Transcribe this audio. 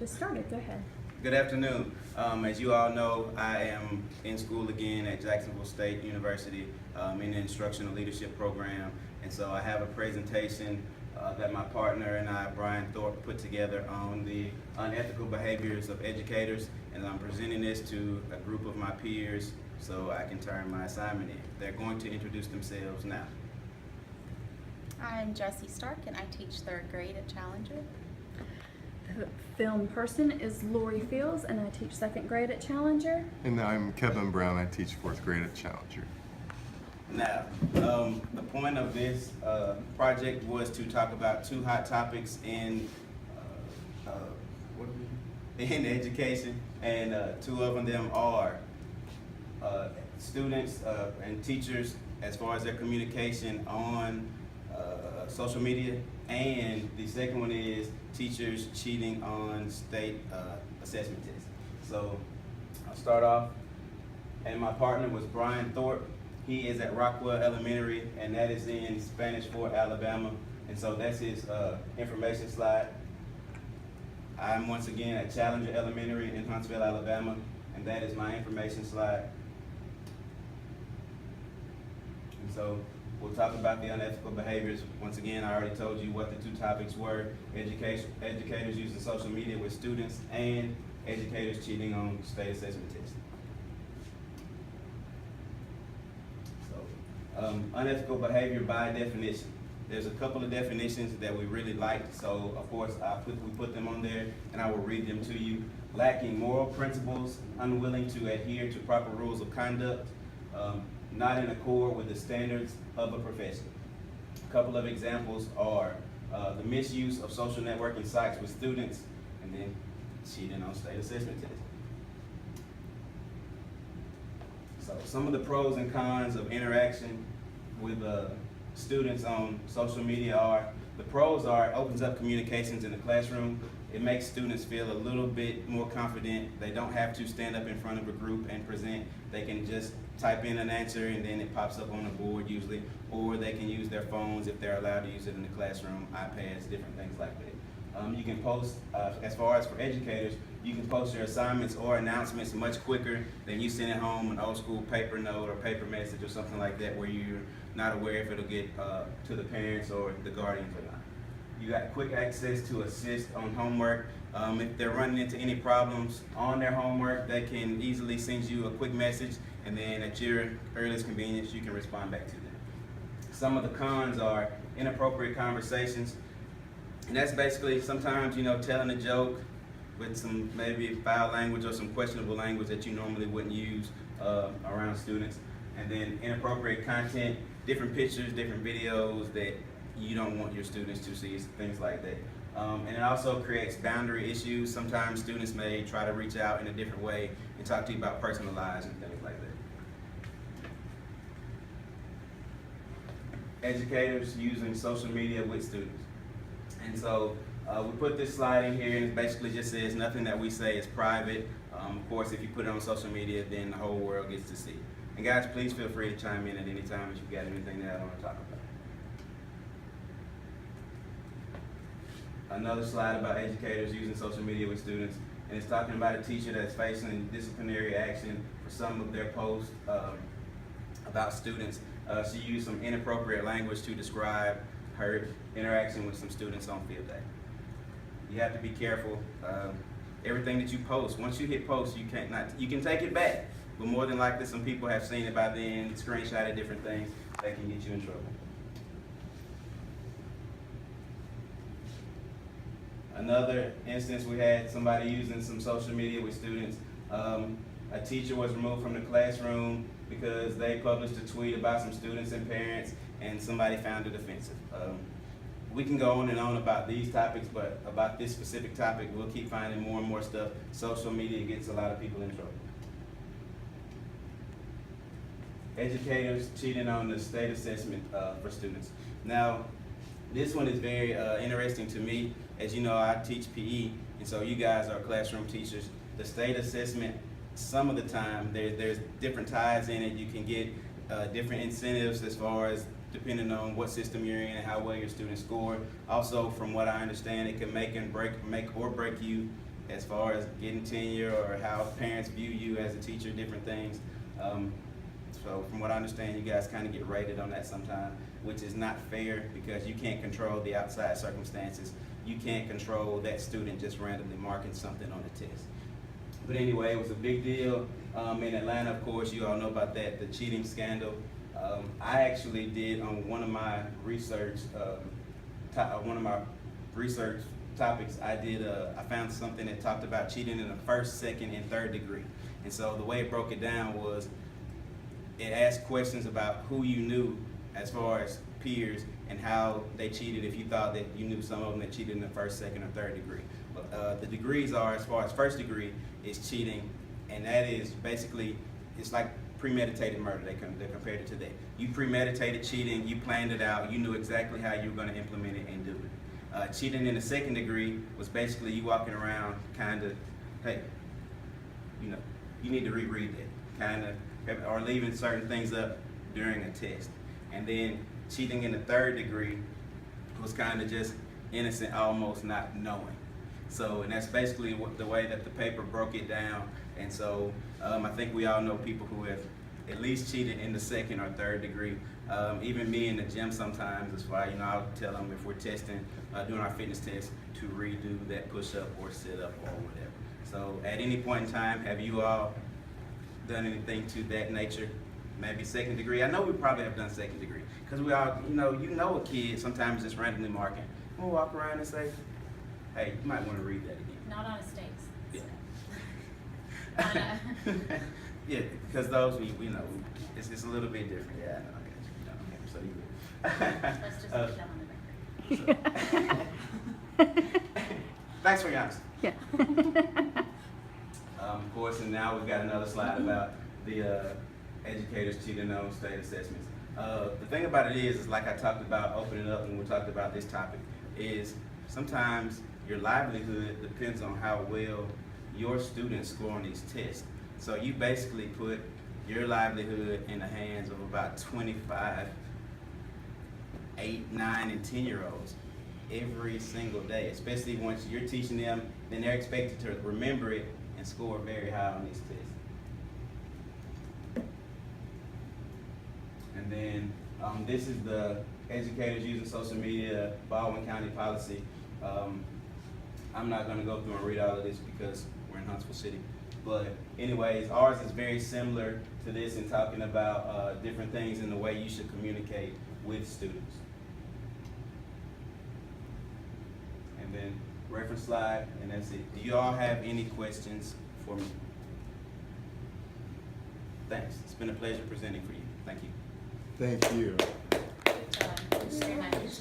just started. Go ahead. Good afternoon. As you all know, I am in school again at Jacksonville State University in the Instructional Leadership Program. And so I have a presentation that my partner and I, Brian Thorpe, put together on the unethical behaviors of educators. And I'm presenting this to a group of my peers so I can turn my assignment in. They're going to introduce themselves now. I'm Jessie Stark and I teach third grade at Challenger. The film person is Lori Fields, and I teach second grade at Challenger. And I'm Kevin Brown. I teach fourth grade at Challenger. Now, the point of this project was to talk about two hot topics in in education, and two of them are students and teachers as far as their communication on social media, and the second one is teachers cheating on state assessment tests. So I'll start off, and my partner was Brian Thorpe. He is at Rockwell Elementary, and that is in Spanish Fort, Alabama. And so that's his information slide. I'm once again at Challenger Elementary in Huntsville, Alabama, and that is my information slide. And so we'll talk about the unethical behaviors. Once again, I already told you what the two topics were: educators using social media with students, and educators cheating on state assessment tests. Unethical behavior by definition. There's a couple of definitions that we really liked, so of course we put them on there, and I will read them to you. Lacking moral principles, unwilling to adhere to proper rules of conduct, not in accord with the standards of a profession. A couple of examples are the misuse of social networking sites with students, and then cheating on state assessment tests. So some of the pros and cons of interaction with students on social media are: the pros are it opens up communications in the classroom. It makes students feel a little bit more confident. They don't have to stand up in front of a group and present. They can just type in an answer and then it pops up on the board usually, or they can use their phones if they're allowed to use it in the classroom, iPads, different things like that. You can post, as far as for educators, you can post your assignments or announcements much quicker than you sending home an old school paper note or paper message or something like that where you're not aware if it'll get to the parents or the guardians or not. You got quick access to assist on homework. If they're running into any problems on their homework, they can easily send you a quick message, and then at your earliest convenience, you can respond back to them. Some of the cons are inappropriate conversations. And that's basically sometimes, telling a joke with some maybe foul language or some questionable language that you normally wouldn't use around students. And then inappropriate content, different pictures, different videos that you don't want your students to see, things like that. And it also creates boundary issues. Sometimes students may try to reach out in a different way and talk to you about personal lives and things like that. Educators using social media with students. And so we put this slide in here, and it basically just says nothing that we say is private. Of course, if you put it on social media, then the whole world gets to see. And guys, please feel free to chime in at any time if you've got anything that I want to talk about. Another slide about educators using social media with students, and it's talking about a teacher that's facing disciplinary action for some of their posts about students. She used some inappropriate language to describe her interaction with some students on field day. You have to be careful. Everything that you post, once you hit post, you can take it back, but more than likely some people have seen it by then, screenshotted different things that can get you in trouble. Another instance, we had somebody using some social media with students. A teacher was removed from the classroom because they published a tweet about some students and parents, and somebody found it offensive. We can go on and on about these topics, but about this specific topic, we'll keep finding more and more stuff. Social media gets a lot of people in trouble. Educators cheating on the state assessment for students. Now, this one is very interesting to me. As you know, I teach PE, and so you guys are classroom teachers. The state assessment, some of the time, there's different ties in it. You can get different incentives as far as depending on what system you're in and how well your students score. Also, from what I understand, it can make or break you as far as getting tenure or how parents view you as a teacher, different things. So from what I understand, you guys kind of get rated on that sometimes, which is not fair because you can't control the outside circumstances. You can't control that student just randomly marking something on the test. But anyway, it was a big deal in Atlanta. Of course, you all know about that, the cheating scandal. I actually did on one of my research, topics. I found something that talked about cheating in the first, second, and third degree. And so the way it broke it down was it asked questions about who you knew as far as peers and how they cheated, if you thought that you knew some of them that cheated in the first, second, or third degree. But the degrees are, as far as first degree is cheating, and that is basically, it's like premeditated murder. They compared it to that. You premeditated cheating, you planned it out, you knew exactly how you were going to implement it and do it. Cheating in the second degree was basically you walking around kind of, hey, you know, you need to reread that, kind of, or leaving certain things up during a test. And then cheating in the third degree was kind of just innocent, almost not knowing. So, and that's basically the way that the paper broke it down. And so I think we all know people who have at least cheated in the second or third degree. Even me in the gym sometimes, that's why, you know, I'll tell them if we're testing, doing our fitness test, to redo that push-up or sit-up or whatever. So at any point in time, have you all done anything to that nature? Maybe second degree? I know we probably have done second degree, because we all, you know a kid sometimes just randomly marking. We'll walk around and say, hey, you might want to read that again. Not on a stakes. Yeah. Yeah, because those we know it's a little bit different. Yeah, I know. Okay, so you. Let's just put that on the record. Thanks for your honesty. Yeah. Of course, and now we've got another slide about the educators cheating on state assessments. The thing about it is like I talked about opening up when we talked about this topic, is sometimes your livelihood depends on how well your students score on these tests. So you basically put your livelihood in the hands of about 25, 8, 9, and 10-year-olds every single day, especially once you're teaching them, then they're expected to remember it and score very high on these tests. And then this is the educators using social media, Baldwin County policy. I'm not going to go through and read all of this because we're in Huntsville City. But anyways, ours is very similar to this in talking about different things in the way you should communicate with students. And then reference slide, and that's it. Do you all have any questions for me? Thanks. It's been a pleasure presenting for you. Thank you. Thank you. Good job. Very nice.